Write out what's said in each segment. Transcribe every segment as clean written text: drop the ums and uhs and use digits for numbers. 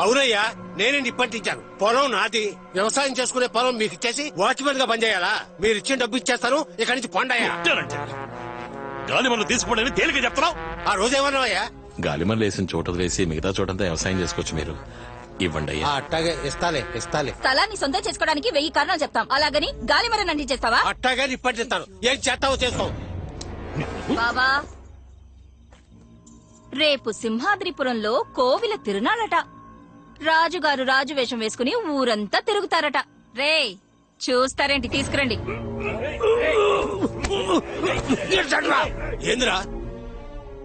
అవునయ్యా, నేనే నిప్పంటించాను. పొలం నాది, వ్యవసాయం చేసుకునే పొలం మీకు ఇచ్చేసి వాచ్మెన్ గా పనిచేయాలా? మీరు ఇచ్చిన డబ్బు ఇచ్చేస్తాను, ఇక్కడి నుంచి పొండయ్యా. గాలిమన్ను తీసుకోవడానికి తేలిక చెప్తున్నావు. ఆ రోజు ఏమన్నావయ్యా? గాలిమన్ను వేసిన చోట వేసి మిగతా చోటంతా వ్యవసాయం చేసుకోవచ్చు. మీరు ఇవ్వండి అయ్యా. అట్టాగే ఇస్తాలే. స్థలాన్ని సొంతం చేసుకోవడానికి 1000 కారణాలు చెప్తాం, అలాగని గాలిమరం అంటించేస్తావా? అట్టాగే నిప్పంటిస్తాను. ఏం చేస్తావో చేసుకో. బాబా, రేపు సింహాద్రిపురంలో కోవిల తిరునాళట. రాజుగారు రాజు వేషం వేసుకుని ఊరంతా తిరుగుతారట. రే చూస్తారేంటి? తీసుకురండి. ఏందిరా,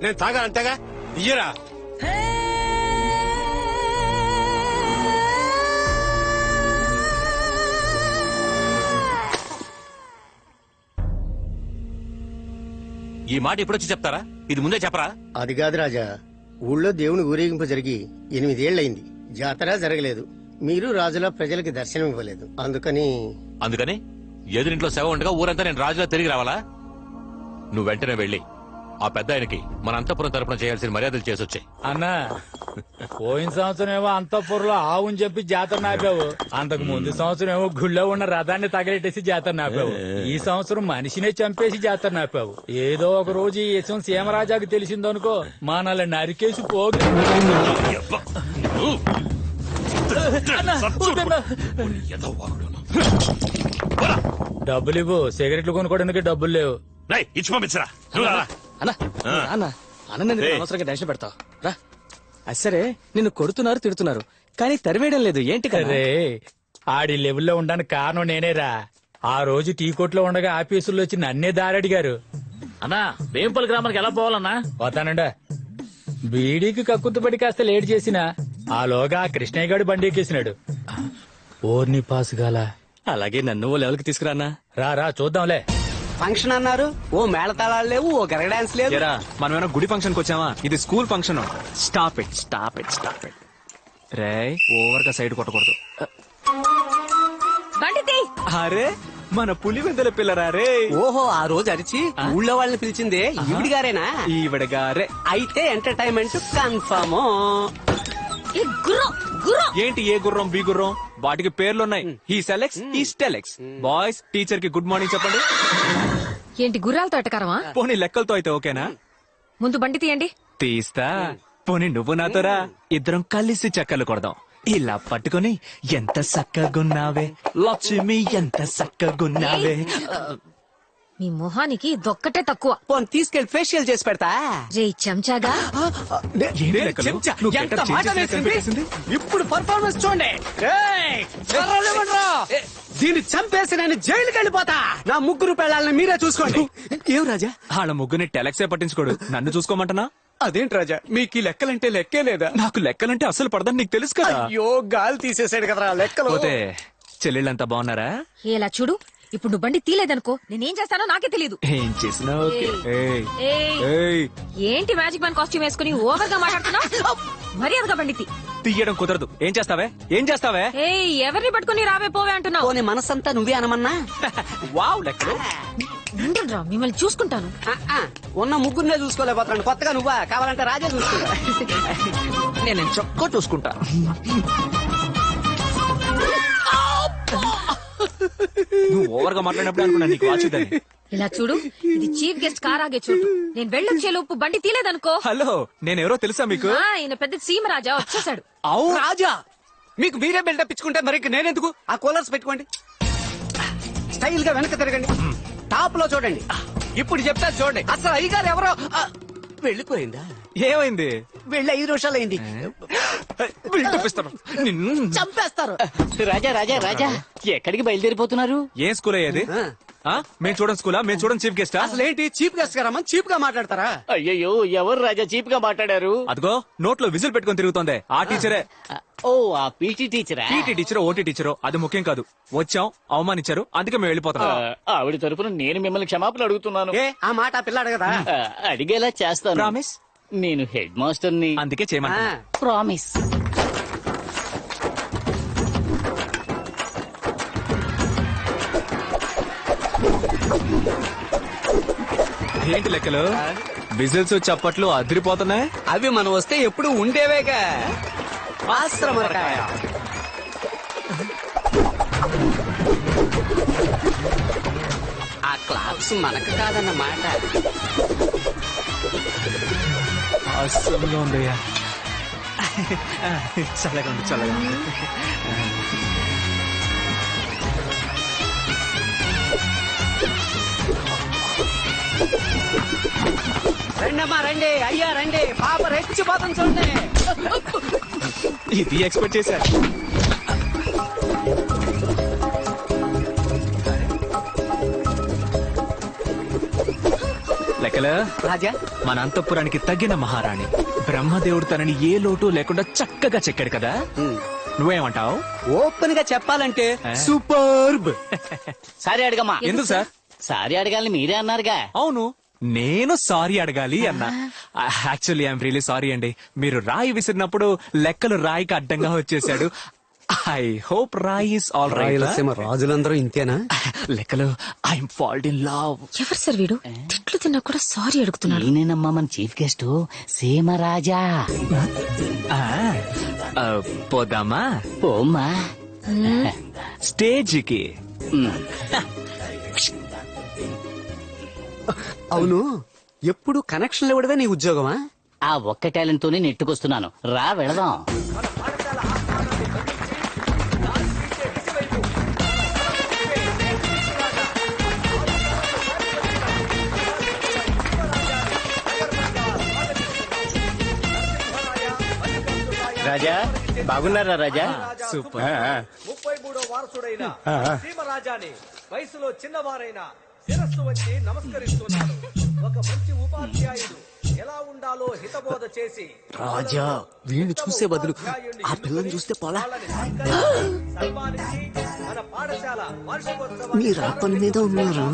నేను తాగాలంతేగా, ఇయ్యరా. ఈ మాట ఎప్పుడొచ్చి చెప్తారా? ఇది ముందే చెప్పరా? అది కాదు రాజా, ఊళ్ళో దేవుని ఊరేగింపు జరిగి 8 ఏళ్లయింది. జాతర జరగలేదు. మీరు రాజులా ప్రజలకి దర్శనం ఇవ్వలేదు. అందుకని ఎదురింట్లో శవ ఉండగా ఊరంతా నేను రాజులా తిరిగి రావాలా? నువ్వు వెంటనే వెళ్ళి ఆ పెద్ద ఆయనకి మన అంతఃపురం తరపున చేయాల్సిన మర్యాదలు చేసొచ్చాయి. అన్నా, పోయిన సంవత్సరం ఏమో అంతఃపురంలో ఆవుని చెప్పి జాతర నాపావు. అంతకు ముందు సంవత్సరం ఏమో గుళ్ళో ఉన్న రథాన్ని తగలెట్టేసి జాతర నాపావు. ఈ సంవత్సరం మనిషినే చంపేసి జాతర నాపావు. ఏదో ఒక రోజు ఈ విషయం సీమరాజాకి తెలిసిందనుకో, మనల్ని నరికేసి పోగు. డబ్బులు ఇవ్వు, సిగరెట్లు కొనుక్కోవడానికి డబ్బులు లేవు. ఇచ్చి పంపించరా. అనవసరంగా టెన్షన్ పెడతావు రా. సరే, నిన్ను కొడుతున్నారు, తిడుతున్నారు, కానీ తరివేయడం లేదు. ఏంటి అరే, ఆడి లెవెల్లో ఉండడానికి కారణం నేనేరా. ఆ రోజు టీ కొట్లో ఉండగా ఆఫీసుల్లో వచ్చి నన్నే దారడిగారు. అన్నా, వేంపల్లి గ్రామానికి ఎలా పోవాలన్నా? పోతానండా. బీడీకి కక్కుతుపడి కాస్త లేట్ చేసినా ఆలోగా ఆ కృష్ణయ్య గారు బండి ఎక్కేసినాడు. ఓర్ని పాసుగాల. అలాగే నన్ను ఓ లెవెల్కి తీసుకురానా. రా చూద్దాంలే. ఫంక్షన్ అన్నారు, ఓ మేళతాళాలు లేవు, ఓ గరగ డాన్స్ లేదు. మనమేమో గుడి ఫంక్షన్ కి వచ్చామా? ఇది school function. Stop it. Ray, over గా సైడ్ కొట్టకూడదు. అరే, మన పులివెందుల పిల్లరా రే. ఓహో, ఆ రోజు అరిచి ఊళ్ళో వాళ్ళని పిలిచిందే ఈవిడి గారేనా? ఈవిడ గారే. అయితే ఎంటర్టైన్మెంట్ కన్ఫర్మ్. ఏంటి ఏ గుర్రం బి గుర్రం? వాటికి పేర్లున్నాయి. ఈ సెలెక్స్, ఈ స్టెలెక్స్. బాయ్స్, టీచర్ కి గుడ్ మార్నింగ్ చెప్పండి. ఏంటి గుర్రాలతో ఎటకారమా? పోనీ లెక్కలతో అయితే ఓకేనా? ముందు బండి తీయండి. తీస్తా. పోనీ నువ్వు నాతోరా, ఇద్దరం కలిసి చక్కలు కొడదాం. ఇలా పట్టుకొని ఎంత సక్కగున్నావే లక్ష్మి, ఎంత సక్కగున్నావే. మీ మొహానికి దొక్కటే తక్కువ. పోనీ తీసుకెళ్లి ఫేషియల్ చేసి పెడతా. రే చెంచాగా. ఎంత మాట వేసింది. ఇప్పుడు పర్ఫార్మెన్స్ చూడండి. దీన్ని చంపేసి నేను జైలుకి వెళ్ళిపోతా. నా 3 పెళ్ళాలని మీరే చూసుకోండి. ఏం రాజా, వాళ్ళ ముగ్గురిని టెలెక్సే పట్టించుకోడు, నన్ను చూసుకోమంటున్నా? అదేంటి రాజా, మీకు ఈ లెక్కలంటే లెక్కే లేదా? నాకు లెక్కలంటే అసలు పడదని నీకు తెలుసు కదా. అయ్యో, గాలి తీసేసాడు కదరా లెక్కలు. పోతే చెల్లెళ్ళంతా బాగున్నారా? ఇలా చూడు, ఇప్పుడు నువ్వు బండి తీలేదనుకో, నేనేం చేస్తానో నాకే తెలీదు. ఏం చేసినా ఓకే. ఏంటి మ్యాజిక్ మ్యాన్ కాస్ట్యూమ్ వేసుకుని ఓవర్ గా మాట్లాడుతున్నావు? మర్యాదగా బండి తీయడం కుదరదు. ఏం చేస్తావే? ఎవరిని పట్టుకుని రావే పోవే అంటున్నావు? పోనీ మనసంతా నువ్వే అనమన్నా. వావ్, లెక్కలు. ఉండండిరా, మిమ్మల్ని చూసుకుంటాను. ఉన్న ముగ్గురునే చూసుకోలేకపోతున్నాను, కొత్తగా నువ్వా? కావాలంటే రాజా చూసుకుంటా. నేను చొక్క చూసుకుంటా. నువ్వు ఓవర్ గా మాట్లాడినప్పుడు అనుకున్నా నీకు వాచుదని. ఇలా చూడు, ఇది చీఫ్ గెస్ట్ కార్ ఆగే చోటు. నేను వెళ్ళొచ్చే లోపు బండి తీలేదనుకో. హలో, నేనెవరో తెలుసా మీకు? ఈయన పెద్ద సీమరాజా వచ్చేసాడు. అవు రాజా, మీకు మీరే బిల్డప్ ఇచ్చుకుంటే మరి నేనెందుకు? ఆ కూలర్స్ పెట్టుకోండి, స్టైల్ గా వెనక తిరగండి, టాప్ లో చూడండి. ఇప్పుడు చెప్తా చూడండి. అసలు అయ్యగారు ఎవరో వెళ్ళిపోయిందా? ఏమైంది? వెళ్ళి 5 నిమిషాలు అయింది. చంపేస్తారు. రాజా రాజా రాజా, ఎక్కడికి బయలుదేరిపోతున్నారు? ఏం స్కూల్ అయ్యేది? మేము చూడండి స్కూలా? మేము చూడండి చీఫ్ గెస్ట్. అసలు ఏంటి చీఫ్ గెస్ట్ గారా? చీప్ గా మాట్లాడతారా? అయ్యయ్యో, ఎవరు రాజా చీప్ గా మాట్లాడారు? అదిగో నోట్లో విజిల్ పెట్టుకుని తిరుగుతోంది ఆ టీచరే. ఓ, ఆ పీటీ టీచరా? పీటీ టీచరో ఓటీ టీచరో అది ముఖ్యం కాదు. వచ్చాం, అవమానించారు, అందుకే మేము వెళ్ళిపోతాం. ఆవిడ తరపున నేను మిమ్మల్ని క్షమాపణ అడుగుతున్నాను. ఆ మాట పిల్లాడు కదా. అడిగేలా చేస్తాను. ప్రామిస్? నేను హెడ్ మాస్టర్ ని, అందుకే చేయమన్నా. ప్రామిస్. ఏంటి లెక్కలు? విజిల్స్ చప్పట్లు అదిరిపోతున్నాయి. అవి మనం వస్తే ఎప్పుడు ఉండేవేగా. ఆశ్రమరకాయ. ఆ క్లాప్స్ మనకు కాదన్నమాట. అసలు ఉందయ్యా. చల్లగా ఉంది, చల్లగా ఉంది. రండమ్మా రండి, అయ్యా రండి, పాప రెచ్చిపోతుంది చూడండి. ఇది ఎక్స్పెక్ట్ చేశారు. లెక్కల రాజా, మన అంతఃపురానికి తగిన మహారాణి. బ్రహ్మదేవుడు తనని ఏ లోటు లేకుండా చక్కగా చెక్కాడు కదా. నువ్వేమంటావు? ఓపెన్ గా చెప్పాలంటే సూపర్బ్. సారీ అడగమ్మా. ఎందుకు సార్? సారీ అడగాలని మీరే అన్నారుగా. అవును, నేను సారీ అడగాలి అన్నా. యాక్చువల్లీ ఐఎమ్ రియలీ సారీ అండి. మీరు రాయి విసిరినప్పుడు లెక్కలు రాయికి అడ్డంగా వచ్చేసాడు. ఐ హోప్ రాయి ఇస్ ఆల్ రైట్. రాయలసీమ రాజులందరూ ఇంతేనా? లెక్కలు ఐఎమ్ ఫాల్డ్ ఇన్ లవ్. ఎవరు సార్ వీడు? తిట్లు తిన్నా కూడా సారీ అడుగుతున్నాడు. నేనేనమ్మా మన చీఫ్ గెస్ట్ సీమరాజా. పోదామా? ఓమ్మా. స్టేజ్కి. అవును, ఎప్పుడు కనెక్షన్లు ఇవ్వడమే నీ ఉద్యోగమా? ఆ ఒక్క టాలెంట్ తోనే నెట్టుకొస్తున్నాను. రా వెళదాం. రాజా బాగున్నారా రాజా? సూపర్. 33వ వారసుడైన సీమరాజాని వయసులో చిన్నవారైన శిరస్సు వచ్చి నమస్కరిస్తున్నాడు. ఒక మంచి ఉపాధ్యాయుడు ఎలా ఉండాలో హితబోధ చేసి రాజా, వీణ్ణి చూసే బదులు ఆ పిల్లని చూస్తే పోలా. సన్మానించి మన పాఠశాల వార్షికోత్సవం మీరు ఆ పని మీద ఉన్నారా?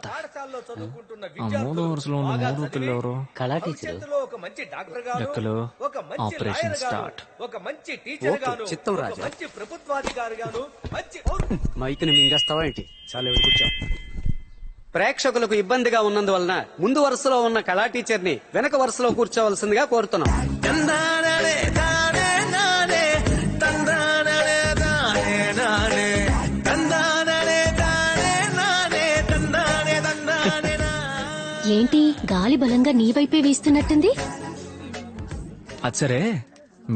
పాఠశాలలో చదువుకుంటున్న మూడో వరుసలో ఉన్న మూడో పిల్ల ఎవరు? కళా టీచర్. భవిష్యత్తులో ఒక మంచి డాక్టర్ గాను, లెక్కలు ఒక మంచి ఆపరేషన్ లాయర్ గాను, స్టార్ట్. ఒక మంచి టీచర్ గాను, చిత్తం ఒక రాజా. మంచి ప్రభుత్వాధికారి గాను, మంచి మైకుని మింగేస్తావా ఏంటి? చాలా ఎవరు కూర్చో. ప్రేక్షకులకు ఇబ్బందిగా ఉన్నందువలన ముందు వరుసలో ఉన్న కళా టీచర్ ని వెనక వరుసలో కూర్చోవలసిందిగా కోరుతున్నాం. ఏంటి గాలి బలంగా నీ వైపే వీస్తున్నట్టుంది? అది సరే,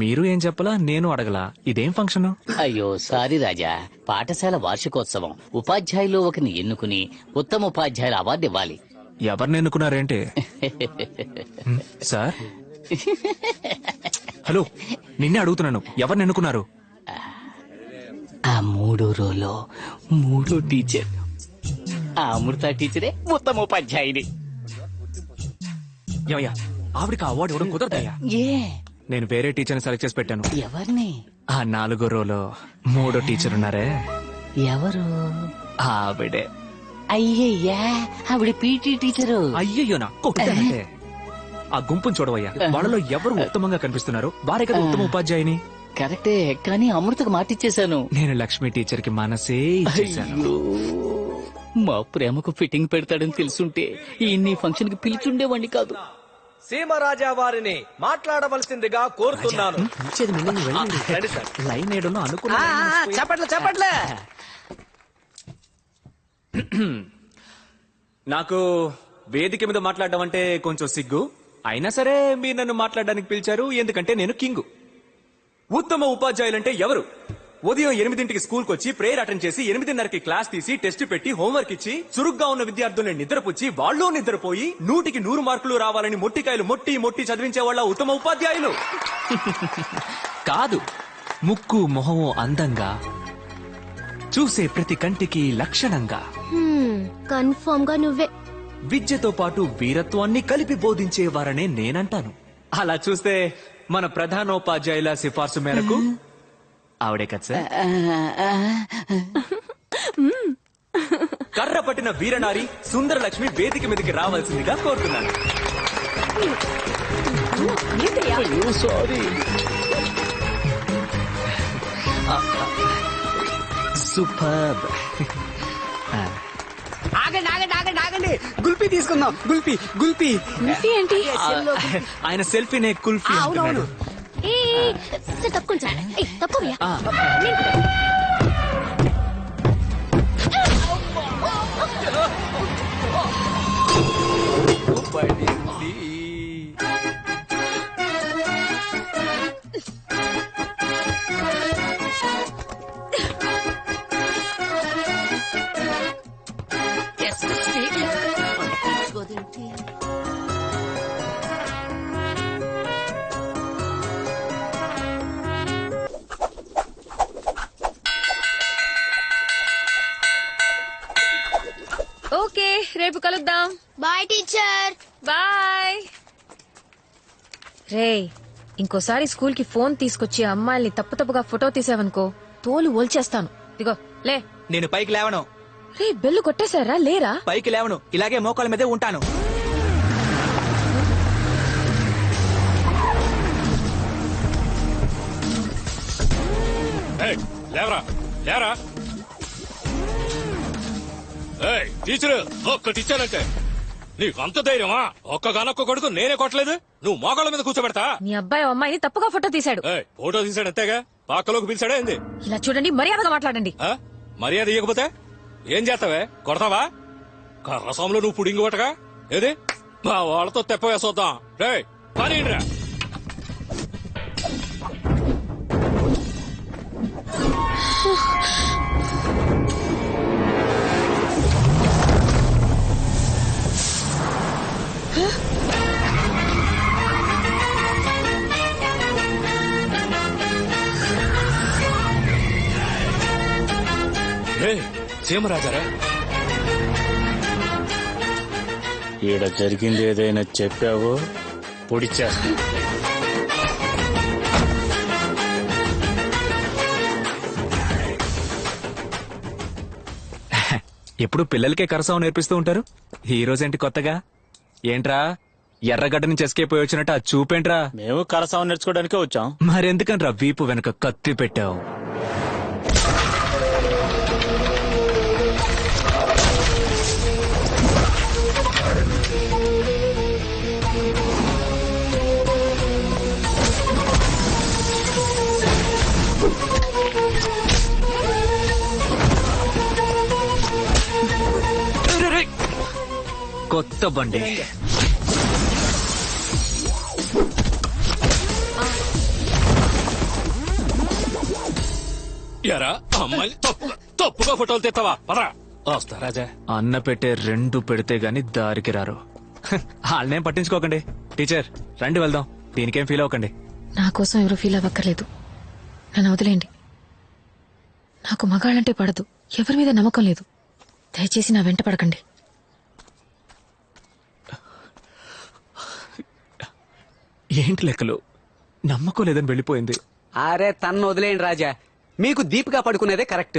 మీరు ఏం చెప్పలా, నేను అడగలా. ఇదేం ఫంక్షన్? అయ్యో సారీ రాజా. పాఠశాల వార్షికోత్సవం. ఉపాధ్యాయులు ఒకరిని ఎన్నుకుని ఉత్తమ ఉపాధ్యాయుల అవార్డు ఇవ్వాలి. ఎవరిని ఎన్నుకున్నారేంటి? సార్, హలో, నిన్నే అడుగుతున్నాను, ఎవరిని ఎన్నుకున్నారు? ఆ మూడో రోలో మూడో టీచర్. ఆ అమృత టీచరే ఉత్తమ ఉపాధ్యాయుని. ఏమయ్యా, ఆవిడికి అవార్డు ఇవ్వడం కుదరదయ్యా. ఏ నేను వేరే టీచర్ని సెలెక్ట్ చేసి పెట్టాను. ఎవరిని? ఆ 4వ రోలో మూడో టీచర్ ఉన్నారే, ఎవరు? ఆవిడే. అయ్యయ్యా, ఆవిడ పీటీ టీచరు. అయ్యయ్యో, నా కొట్టానంటే. ఆ గుంపును చూడవయ్యా, వాళ్ళలో ఎవరు ఉత్తమంగా కనిపిస్తున్నారు వారే కదా ఉత్తమ ఉపాధ్యాయుని. కరెక్టే, కానీ అమృతకు మాటిచ్చేశాను. నేను లక్ష్మి టీచర్ కి మనసే ఇచ్చేశాను. అయ్యో, మా ప్రేమకు ఫిట్టింగ్ పెడతాడని తెలుసుంటే ఈ ఫంక్షన్ కి పిలిచుండేవాడిని కాదు. సీమరాజా వారిని మాట్లాడవలసిందిగా కోరుతున్నాను. రండి సార్. లైన్ ఏడలో అనుకున్నా. చెప్పట్లే చెప్పట్లే. నాకు వేదిక మీద మాట్లాడడం అంటే కొంచెం సిగ్గు. అయినా సరే మీరు నన్ను మాట్లాడడానికి పిలిచారు, ఎందుకంటే నేను కింగు. ఉత్తమ ఉపాధ్యాయులంటే ఎవరు? ఉదయం 8ంటికి స్కూల్ కి వచ్చి ప్రేయర్ అటెండ్ చేసి 8:30కి క్లాస్ తీసి టెస్ట్ పెట్టి హోంవర్క్ ఇచ్చి చురుగ్గా ఉన్న విద్యార్థుల్ని నిద్రపుచ్చి వాళ్ళు నిద్రపోయి 100కి 100 మార్కులు రావాలని మొట్టికాయలు మొట్టి చదివించే వాళ్ళ ఉత్తమ ఉపాధ్యాయులు కాదు. ముక్కు మొహము అందంగా చూసే ప్రతి కంటికి లక్షణంగా కన్ఫర్మ్ గా నువ్వే. విద్యతో పాటు వీరత్వాన్ని కలిపి బోధించేవారనే నేనంటాను. అలా చూస్తే మన ప్రధానోపాధ్యాయుల సిఫార్సు మేరకు ఆవిడే కదా సార్. కర్ర పట్టిన వీరనారి సుందరలక్ష్మి వేదిక మీదకి రావాల్సిందిగా కోరుతున్నాను. సూపర్. ఆగండి ఆగండి ఆగండి ఆగండి, గుల్పీ తీసుకుందాం. గుల్పీ గుల్పీ. ఏంటి? ఆయన సెల్ఫీనే కుల్ఫీ అవునవును. తక్కువ తక్కువ. ఓకే, రేపు కలుద్దాం. Bye teacher. బాయ్. రే, ఇంకోసారి స్కూల్ కి ఫోన్ తీసుకొచ్చి అమ్మాయిల్ని తప్పుగా ఫోటో తీసావనుకో తోలు ఓల్చేస్తాను. ఇదిగో లే. నేను పైకి లేవను. రే, బెల్లు కొట్టేశారా? లేరా? పైకి లేవను, ఇలాగే మోకాళ్ళ మీదే ఉంటాను. లేవరా లేరా. టీచరు ఒక్కటి ఇచ్చానంటే నీకు అంత ధైర్యమా? ఒక్కగానొక్క కొడుకు నేనే కొట్టలేదు, నువ్వు మోకాళ్ళ మీద కూర్చోబెడతా. నీ అబ్బాయి అమ్మాయిని తప్పుగా ఫోటో తీశాడు. ఫోటో తీసాడు అంతేగా, పాకలోకి పిలిచాడా ఏంది? ఇలా చూడండి, మర్యాదగా మాట్లాడండి. మర్యాద ఇవ్వకపోతే ఏం చేస్తావే? కొడతావా? కర్రసంలో నువ్వు పుడింగి కొట్టగా ఏది మా వాళ్ళతో తెప్ప వేసొద్దాం. రే పని రా. సీమరాజారా, ఈడ జరిగింది ఏదైనా చెప్పావో పొడిచేస్తా. ఎప్పుడు పిల్లలకే కరసాం నేర్పిస్తూ ఉంటారు, ఈ రోజేంటి కొత్తగా? ఏంట్రా ఎర్రగడ్డ నుంచి ఎస్కేప్ పోయి వచ్చినట్టు ఆ చూపేంట్రా? మేము కరసావం నేర్చుకోవడానికే వచ్చాం. మరెందుకంట్రా వీపు వెనక కత్తి పెట్టావు? కొత్త బండి. ఎరా అమ్మాయి తప్పుగా ఫోటోలు తెస్తావా? పరా వస్తా రాజా. అన్న పెట్టే రెండు పెడితే గాని దారికి రారు. వాళ్ళనేం పట్టించుకోకండి. టీచర్ రండి వెళ్దాం, దీనికేం ఫీల్ అవ్వకండి. నా కోసం ఎవరు ఫీల్ అవ్వక్కర్లేదు, నన్ను వదిలేండి. నాకు మగాళ్ళంటే పడదు, ఎవరి మీద నమ్మకం లేదు. దయచేసి నా వెంట పడకండి. ఏంటి లెక్కలు? నమ్మకం లేదని వెళ్ళిపోయింది. అరే తన్ను వదిలేయండి రాజా, మీకు దీపిగా పడుకునేదే కరెక్ట్.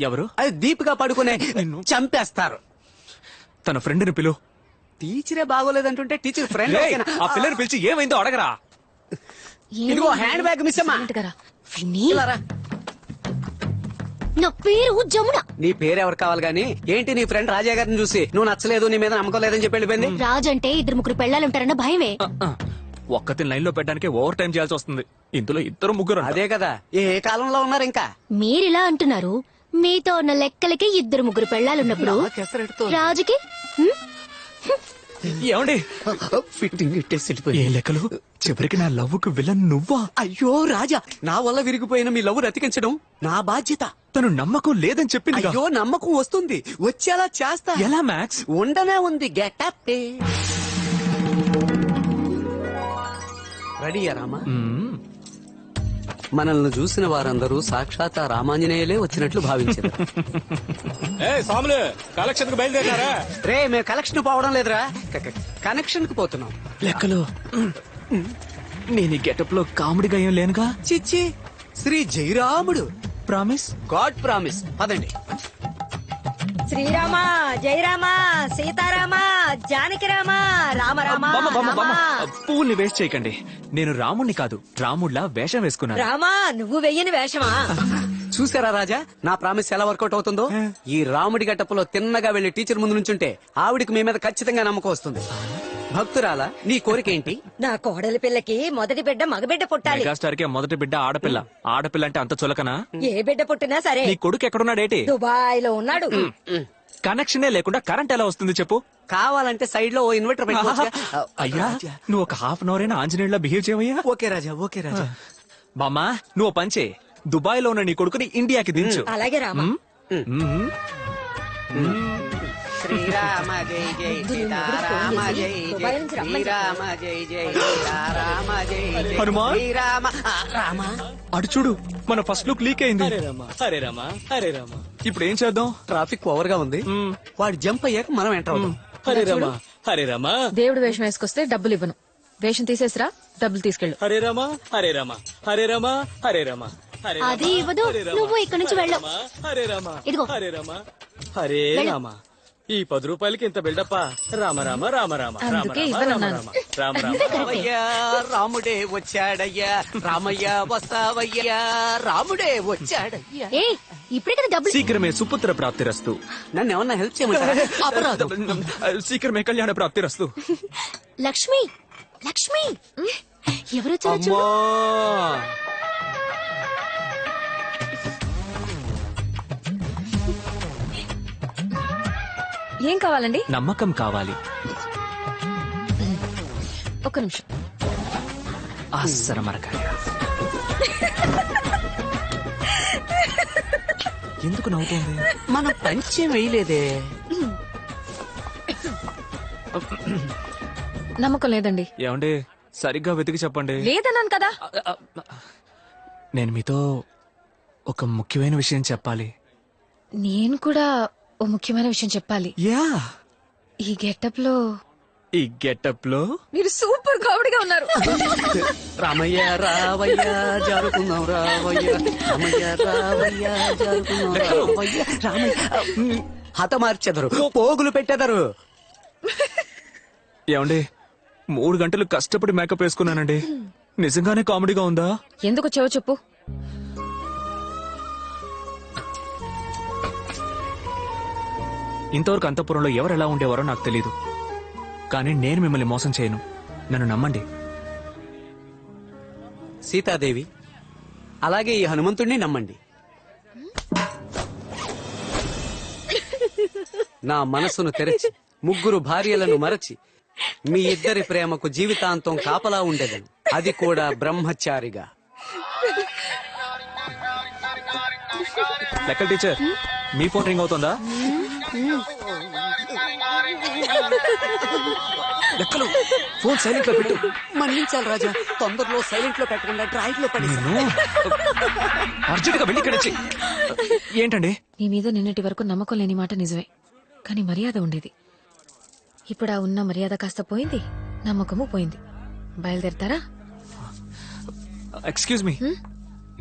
ఎవరు? అది దీపిగా పడుకునే చంపేస్తారు. తన ఫ్రెండ్ని పిలు. టీచరే బాగోలేదంటుంటే టీచర్ ఫ్రెండ్ ఆ పిల్లని పిలిచి ఏమైందో అడగరా. ఇదిగో హ్యాండ్ బ్యాగ్ మిస్ అమ్మా. ఇలా రా. నా పేరు జమున. నీ పేరు ఎవరు కావాలి గానీ ఏంటి నీ ఫ్రెండ్ రాజా గారిని చూసి నువ్వు నచ్చలేదు, నీ మీద నమ్మకం లేదని చెప్పి వెళ్ళిపోయింది. రాజు అంటే 2-3 పెళ్ళాలుంటారన్న భయమే. ఒక్కతి లైన్ లో పెట్టడానికి ఓవర్ టైం చేయాల్సి వస్తుంది. ఇందులో 2-3. అదే కదా, ఏ కాలంలో ఉన్నారు ఇంకా. మీరిలా అంటున్నారు, మీతో ఉన్న లెక్కలకి 2-3 పెళ్ళాలున్నప్పుడు రాజుకి ఏమండి ఫిట్టింగ్ ఇట్టేసి ఏ లెక్కలు? చివరికి నా లవ్వుకు విలన్ నువ్వా? అయ్యో రాజా, నా వల్ల విరిగిపోయిన మీ లవ్ రతికించడం నా బాధ్యత. తను నమ్మకం లేదని చెప్పింది. అయ్యో నమ్మకం వస్తుంది, వచ్చేలా చేస్తా. ఎలా మ్యాక్స్? ఉండనే ఉంది. గెటప్ రెడీయా రామా? మనల్ని చూసిన వారందరూ సాక్షాత్ ఆ రామాంజనేయులే వచ్చినట్లు భావించారు. సాములు కలెక్షన్ కు బయలుదేరారా? రే మేము కలెక్షన్ పోవడం లేదురా, కనెక్షన్ కు పోతున్నాం. లెక్కలు నేను ఈ గెటప్ లో కామెడీగా ఏం లేనుగా. చిచ్చి, శ్రీ జయరాముడు. ప్రామిస్. God promise. పదండి. శ్రీరామ జయరామ సీతారామ జానకి రామ రామ రామ బామ్మ, బామ్మ, బామ్మ, పువ్వుల్ని వేస్ట్ చేయకండి. నేను రాముణ్ణి కాదు, రాముడిలా వేషం వేసుకున్నాను. రామా నువ్వు వెయ్యని వేషమా? చూసారా రాజా, నా ప్రామిస్ ఎలా వర్కౌట్ అవుతుందో. ఈ రాముడి గట్టపులో తిన్నగా వెళ్లి టీచర్ ముందు నుంచుంటే ఆవిడికి మీ మీద ఖచ్చితంగా నమ్మకం వస్తుంది. భక్తురాలా, నీ కోరిక ఏంటి? నా కోడలి పిల్లకి మొదటి బిడ్డ మగబిడ్డ పుట్టాలి. మెగాస్టార్ కి మొదటి బిడ్డ ఆడపిల్ల. ఆడపిల్ల అంటే అంత చులకనా? ఏ బిడ్డ పుట్టినా సరే. నీ కొడుకు ఎక్కడున్నాడేటి? దుబాయ్ లో ఉన్నాడు. కనెక్షనే లేకుండా కరెంట్ ఎలా వస్తుంది చెప్పు? కావాలంటే సైడ్ లో ఓ ఇన్వర్టర్ పెట్టుకోవచ్చుగా. అయ్యా నువ్వు ఒక హాఫ్ అన్ అవర్ అయినా ఆంజనేయుల్లా బిహేవ్ చేయవయ్యా. ఓకే రాజా, ఓకే రాజా. బామ్మా నువ్వు పంచే, దుబాయ్ లో ఉన్న నీ కొడుకుని ఇండియాకి దించు. అలాగే రామా. శ్రీరామ జై జై సీతారామ జై జై శ్రీరామ జై జై సీతారామ జై జై హనుమాన్. శ్రీరామ రామ. అటు చూడు, మన ఫస్ట్ లుక్ లీక్ అయింది. హరే రామ, హరే రామ, హరే రామ. ఇప్పుడు ఏం చేద్దాం? ట్రాఫిక్ ఓవర్ గా ఉంది, వాడు జంప్ అయ్యాక మనం ఎంటర్ అవుతాం. హరే రామ, హరే రామ. దేవుడు వేషం వేసుకొస్తే డబ్బులు ఇవ్వను. వేషం తీసేసిరా, డబ్బులు తీసుకెళ్ళు. హరే రామ, హరే రామ, హరే రామ, హరే రామ. అది ఇవ్వదు, నువ్వు ఇక్కడి నుంచి వెళ్ళు. హరే రామ, ఇదిగో. హరే రామ, హరే రామ. ఈ 10 రూపాయలకి ఇంత బిల్డప్ప. రామ రామ రామ రామ రామ అందుకే రామ ఇవ్వనన్నాను. రామ రామ. రామయ్య రాముడే వచ్చాడయ్యా, రామయ్య వస్తావయ్యా, రాముడే వచ్చాడయ్యా. ఏ ఇప్పుడే కదా డబ్బులు. శీఘ్రమే సుపుత్ర ప్రాప్తిరస్తు. నన్ను ఏమన్నా హెల్ప్ చేయమంటారా? అపరాధం. శీఘ్రమే కళ్యాణ ప్రాప్తిరస్తు. లక్ష్మి, లక్ష్మి, ఎవరు వచ్చారో చూడు. ఏం కావాలండి? నమ్మకం కావాలి. ఒక్క నిమిషం. అస్సర మరకాయ. ఎందుకు నవ్వుతోంది? మనం పంచం వేయలేదే. నమ్మకం లేదండి. ఏమండి సరిగ్గా వెతికి చెప్పండి. లేదన్నాను కదా. నేను మీతో ఒక ముఖ్యమైన విషయం చెప్పాలి. నేను కూడా ఓ ముఖ్యమైన విషయం చెప్పాలి. యా. ఈ గెటప్ లో ఈ గెటప్ లో మీరు సూపర్ కామెడీగా ఉన్నారు. రామయ్య రావయ్య జరుపుకుందాం, రావయ్య రామయ్య రావయ్య జరుపుకుందాం, రావయ్య రామయ్య. హతమార్చెదరు, పోగులు పెట్టెదరు. ఏమండి 3 గంటలు కష్టపడి మేకప్ వేసుకున్నానండి. నిజంగానే కామెడీగా ఉందా? ఎందుకు వచ్చావో చెప్పు. ఇంతవరకు అంతఃపురంలో ఎవరు ఎలా ఉండేవారో నాకు తెలీదు, కానీ నేను మిమ్మల్ని మోసం చేయను. నన్ను నమ్మండి. సీతాదేవి, అలాగే ఈ హనుమంతుడిని నమ్మండి. నా మనసును తెరచి 3 భార్యలను మరచి మీ ఇద్దరి ప్రేమకు జీవితాంతం కాపలా ఉండేదను, అది కూడా బ్రహ్మచారిగా. లెక్కల టీచర్, మీ ఫోన్ రింగ్ అవుతుందా? లెక్కలు ఫోన్ సైలెంట్ లో పెట్టు. మన్నించాలి రాజా, తొందరలో సైలెంట్ లో పెట్టకుండా డ్రాయింగ్ లో పడి. అర్జెంట్ గా వెళ్ళి ఇక్కడ వచ్చి. ఏంటండి? నీ మీద నిన్నటి వరకు నమ్మకం లేని మాట నిజమే, కానీ మర్యాద ఉండేది. ఇప్పుడు ఆ ఉన్న మర్యాద కాస్త పోయింది, నమ్మకము పోయింది. బయలుదేరతారా? ఎక్స్క్యూజ్ మీ,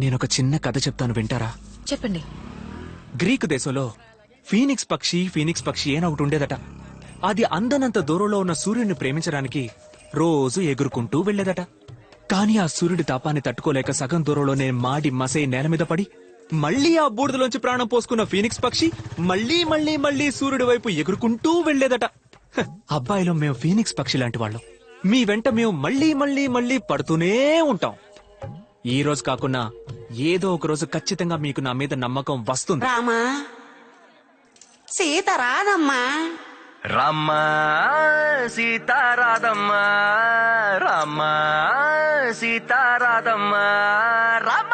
నేను ఒక చిన్న కథ చెప్తాను, వింటారా? చెప్పండి. గ్రీకు దేశంలో ఫీనిక్స్ పక్షి అని ఒకటి ఉండేదట. అది అందనంత దూరంలో ఉన్న సూర్యుడిని ప్రేమించడానికి రోజు ఎగురుకుంటూ వెళ్లేదట. కానీ ఆ సూర్యుడి తాపాన్ని తట్టుకోలేక సగం దూరంలోనే మాడి మసై నేల మీద పడి మళ్లీ ఆ బూడిదలోంచి ప్రాణం పోసుకున్న ఫీనిక్స్ పక్షి మళ్లీ మళ్లీ మళ్లీ సూర్యుడి వైపు ఎగురుకుంటూ వెళ్లేదట. అబ్బాయిలో మేము ఫీనిక్స్ పక్షి లాంటి వాళ్ళం. మీ వెంట మేము మళ్లీ మళ్లీ మళ్లీ పడుతూనే ఉంటాం. ఈ రోజు కాకున్నా ఏదో ఒక రోజు ఖచ్చితంగా మీకు నా మీద నమ్మకం వస్తుంది. రామా సీత రాదమ్మా, రామ్మా సీతారాధమ్మా, రామ్మా సీతారాధమ్మా, రామ